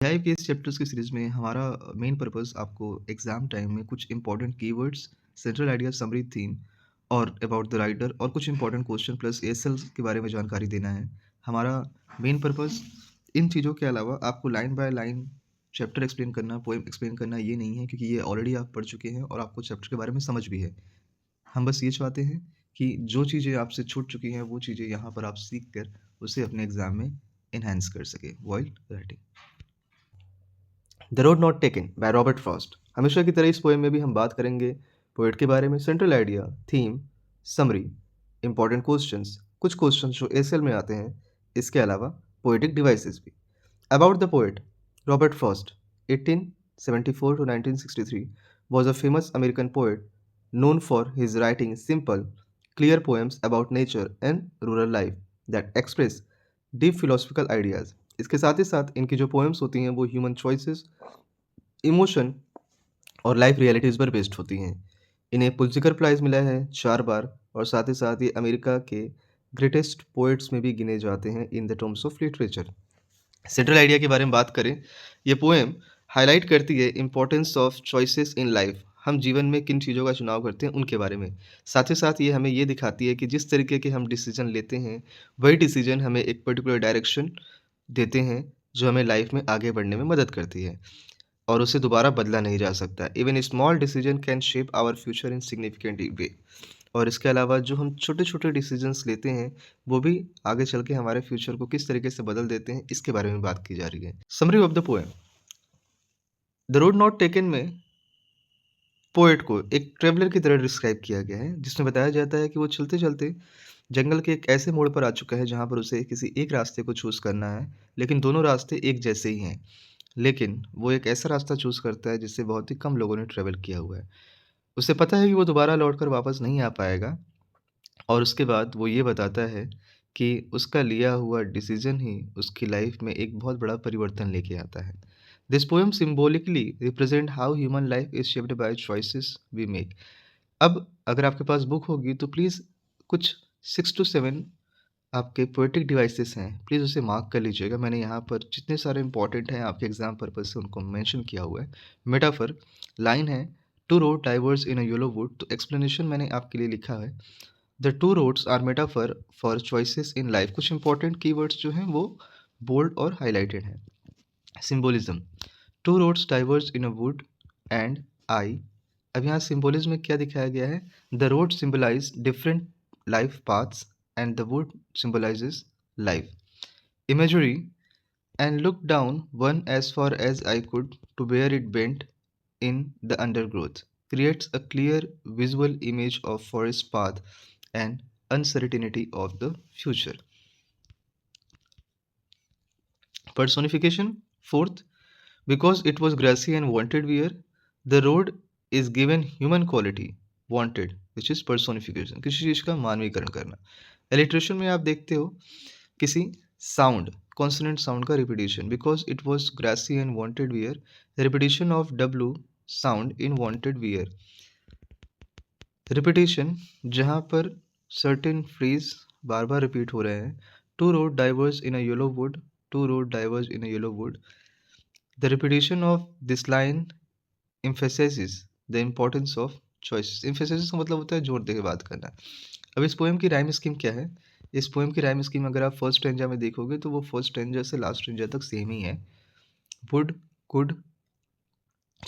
AI के इस chapters की सीरीज में हमारा मेन पर्पस आपको एग्जाम टाइम में कुछ important keywords, central idea, summary theme और अबाउट द राइटर और कुछ इंपॉर्टेंट क्वेश्चन प्लस एएसएल के बारे में जानकारी देना है। हमारा मेन पर्पस इन चीज़ों के अलावा आपको line by line chapter explain करना, पोएम एक्सप्लेन करना ये नहीं है, क्योंकि ये ऑलरेडी आप पढ़ चुके हैं और आपको चैप्टर के बारे में समझ भी है। हम बस ये चाहते हैं कि जो चीज़ें आपसे छूट चुकी हैं वो चीज़ें यहाँ पर आप सीख कर उसे अपने एग्जाम में इन्हेंस कर सके while writing. The road not taken by Robert Frost. हमेशा की तरह इस पोएम में भी हम बात करेंगे पोएट के बारे में, central idea, theme, summary, important questions, कुछ क्वेश्चंस जो एसएल में आते हैं, इसके अलावा पोएटिक डिवाइसेस भी। About the poet Robert Frost 1874 to 1963 was a famous American poet known for his writing simple, clear poems about nature and rural life that express deep philosophical ideas. इसके साथ ही साथ इनकी जो पोएम्स होती हैं वो human choices, emotion और life realities पर बेस्ड होती हैं। इन्हें पुलित्ज़र प्राइज़ मिला है 4 बार और साथ ही साथ ये अमेरिका के ग्रेटेस्ट पोएट्स में भी गिने जाते हैं in the terms of literature. Central idea के बारे में बात करें, ये पोएम हाइलाइट करती है importance of choices in life. हम जीवन में किन चीज़ों का चुनाव करते हैं उनके बारे में। साथ ही साथ ये हमें ये दिखाती है कि जिस तरीके के हम डिसीजन लेते हैं, वही डिसीजन हमें एक पर्टिकुलर डायरेक्शन देते हैं, जो हमें लाइफ में आगे बढ़ने में मदद करती है और उसे दोबारा बदला नहीं जा सकता। Even small decision can shape our future in significant way. और इसके अलावा जो हम छोटे-छोटे डिसीजंस लेते हैं, वो भी आगे चल के हमारे फ्यूचर को किस तरीके से बदल देते हैं, इसके बारे में बात की जा रही है। Summary of the poem. The road not taken में पोएट को एक ट्रैवलर की तरह डिस्क्राइब किया गया है, जिसमें बताया जाता है कि वो चलते-चलते जंगल के एक ऐसे मोड़ पर आ चुका है, जहाँ पर उसे किसी एक रास्ते को चूज़ करना है, लेकिन दोनों रास्ते एक जैसे ही हैं। लेकिन वो एक ऐसा रास्ता चूज़ करता है, जिससे बहुत ही कम लोगों ने ट्रैवल किया हुआ है। उसे पता है कि वो दोबारा लौटकर वापस नहीं आ पाएगा और उसके बाद वो ये बताता है कि उसका लिया हुआ डिसीजन ही उसकी लाइफ में एक बहुत बड़ा परिवर्तन लेके आता है। This poem symbolically represent how human life is shaped by choices we make. अब अगर आपके पास बुक होगी तो प्लीज़ कुछ 6 to 7 आपके पोएटिक डिवाइसेस हैं, प्लीज़ उसे मार्क कर लीजिएगा। मैंने यहाँ पर जितने सारे इंपॉर्टेंट हैं आपके एग्जाम पर्पज़ से उनको मेंशन किया हुआ है। मेटाफर लाइन है, two road diverse in a yellow wood, तो एक्सप्लेनेशन मैंने आपके लिए लिखा है। The two roads are metaphor for choices in life. कुछ इंपॉर्टेंट कीवर्ड्स जो हैं वो बोल्ड और हाईलाइटेड हैं। Symbolism, two roads diverse in a wood and I. अब यहाँ सिंबोलिज्म में क्या दिखाया गया है? The road symbolize different life paths and the wood symbolizes life. Imagery, and looked down one as far as I could to where it bent in the undergrowth, creates a clear visual image of forest path and uncertainty of the future. Personification, fourth, because it was grassy and wanted wear, the road is given human quality, wanted, which is personification, किसी चीज़ का मानवीकरण करना। Alliteration में आप देखते हो किसी sound, consonant sound का repetition, because it was grassy and wanted wear, repetition of W sound in wanted wear. Repetition जहाँ पर सर्टेन फ्रेज बार बार रिपीट हो रहे हैं। Two road diverse in a yellow wood, two road diverse in a yellow wood. The repetition of this line emphasizes the importance of choice. emphasizes का मतलब होता है जोर दे के बात करना। अब इस पोएम की राइम स्कीम क्या है? इस पोएम की राइम स्कीम अगर आप फर्स्ट स्टैंजा में देखोगे तो वो फर्स्ट स्टैंजा से लास्ट स्टैंजा तक सेम ही है। Would, could,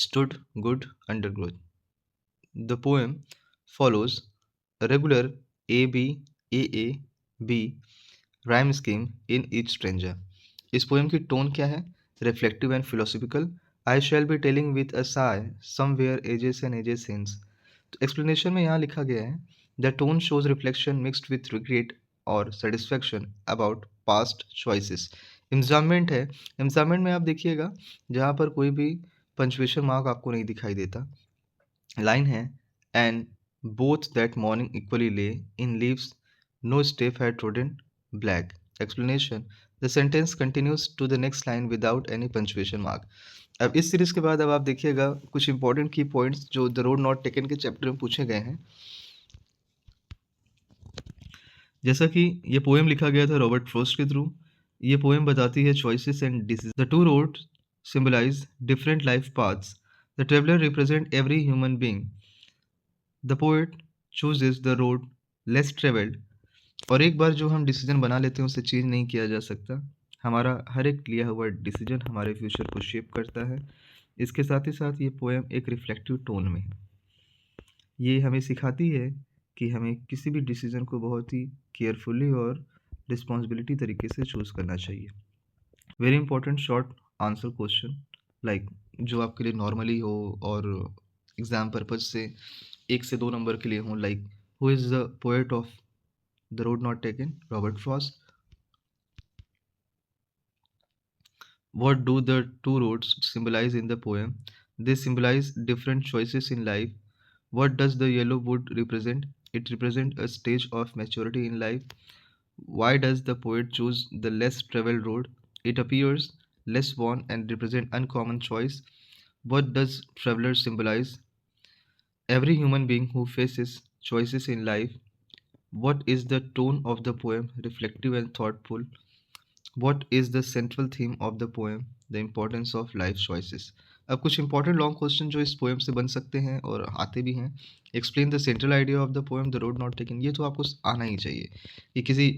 stood, good, undergrowth. The poem follows a regular A B A A B rhyme scheme in each stanza. इस पोएम की टोन क्या है? Reflective and philosophical. I shall be telling with a sigh somewhere ages and ages hence. तो explanation में यहाँ लिखा गया है, the tone shows reflection mixed with regret और satisfaction about past choices. Enjambment है, एम्जामेंट में आप देखिएगा जहाँ पर कोई भी पंचुएशन मार्क आपको नहीं दिखाई देता। लाइन है, and both that morning equally lay in leaves no step had trodden black. Explanation, the sentence continues to the next line without any punctuation mark. अब इस सीरीज के बाद अब आप देखिएगा कुछ इंपॉर्टेंट की पॉइंट्स जो द रोड नॉट टेकन के चैप्टर में पूछे गए हैं। जैसा कि ये पोएम लिखा गया था रॉबर्ट फ्रॉस्ट के थ्रू। ये पोएम बताती है choices and decision. The two road symbolize different life paths. The traveler represents every human being. The poet chooses the road less traveled. और एक बार जो हम डिसीजन बना लेते हैं उसे चेंज नहीं किया जा सकता। हमारा हर एक लिया हुआ डिसीजन हमारे फ्यूचर को शेप करता है। इसके साथ ही साथ ये पोएम एक रिफ्लेक्टिव टोन में है। ये हमें सिखाती है कि हमें किसी भी डिसीजन को बहुत ही केयरफुली और रिस्पॉन्सिबिलिटी तरीके से चूज़ करना चाहिए। Very important short answer question like जो आपके लिए नॉर्मली हो और एग्जाम पर्पज से 1 से 2 नंबर के लिए हो, like who is the poet of the road not taken? Robert Frost. What do the two roads symbolize in the poem? They symbolize different choices in life. What does the yellow wood represent? It represents a stage of maturity in life. Why does the poet choose the less traveled road? It appears less worn and represent uncommon choice. What does traveler symbolize? Every human being who faces choices in life. What is the tone of the poem? Reflective and thoughtful. What is the central theme of the poem? The importance of life choices. अब कुछ important long question जो इस poem से बन सकते हैं और आते भी हैं। Explain the central idea of the poem the road not taken. ये तो आपको आना ही चाहिए कि किसी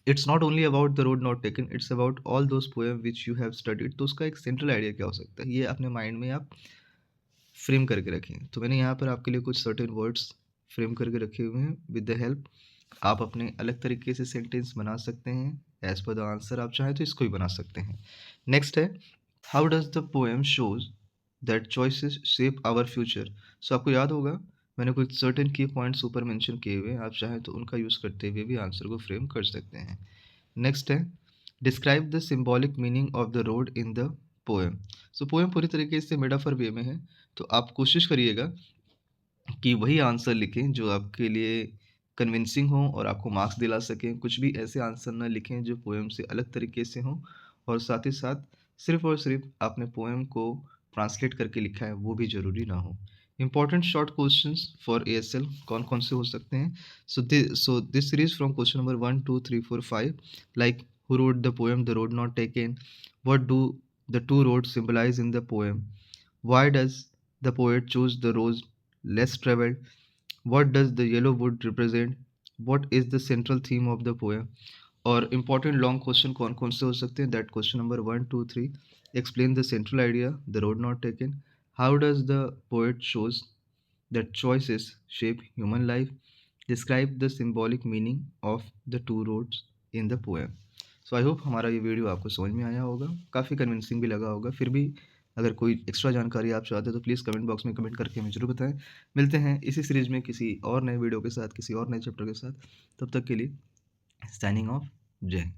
it's not only about the road not taken, it's about all those poem which you have studied. तो उसका एक सेंट्रल आइडिया क्या हो सकता है, ये अपने माइंड में आप फ्रेम करके रखें। तो मैंने यहाँ पर आपके लिए कुछ सर्टेन वर्ड्स फ्रेम करके रखे हुए हैं। विद द हेल्प आप अपने अलग तरीके से सेंटेंस बना सकते हैं। एज पर द आंसर आप चाहें तो इसको भी बना सकते हैं। नेक्स्ट है, how does the poem shows that choices shape our future? So आपको याद होगा मैंने कुछ सर्टेन की पॉइंट्स ऊपर मेंशन किए हुए हैं, आप चाहें तो उनका यूज़ करते हुए भी आंसर को फ्रेम कर सकते हैं। नेक्स्ट है, describe the symbolic meaning of the road in the poem. So poem पूरी तरीके से मेटाफर वे में है, तो आप कोशिश करिएगा कि वही आंसर लिखें जो आपके लिए कन्विंसिंग हो और आपको मार्क्स दिला सकें। कुछ भी ऐसे आंसर ना लिखें जो पोएम से अलग तरीके से हों, और साथ ही साथ सिर्फ़ और सिर्फ़ आपने पोएम को ट्रांसलेट करके लिखा है वो भी ज़रूरी ना हो। Important short questions for ASL कौन-कौन से हो सकते हैं? So this series from question number 1, 2, 3, 4, 5 like who wrote the poem the road not taken? What do the two roads symbolise in the poem? Why does the poet choose the road less traveled? What does the yellow wood represent? What is the central theme of the poem? और important long question कौन कौन से हो सकते हैं? That question number 1, 2, 3. Explain the central idea, the road not taken. How does the poet shows that choices shape human life? Describe the symbolic meaning of the two roads in the poem. So I hope हमारा ये video आपको समझ में आया होगा, काफ़ी convincing भी लगा होगा। फिर भी अगर कोई एक्स्ट्रा जानकारी आप चाहते हो तो प्लीज़ कमेंट बॉक्स में कमेंट करके हमें ज़रूर बताएं। मिलते हैं इसी सीरीज़ में किसी और नए वीडियो के साथ, किसी और नए चैप्टर के साथ। तब तक के लिए साइनिंग ऑफ। जय हिंद।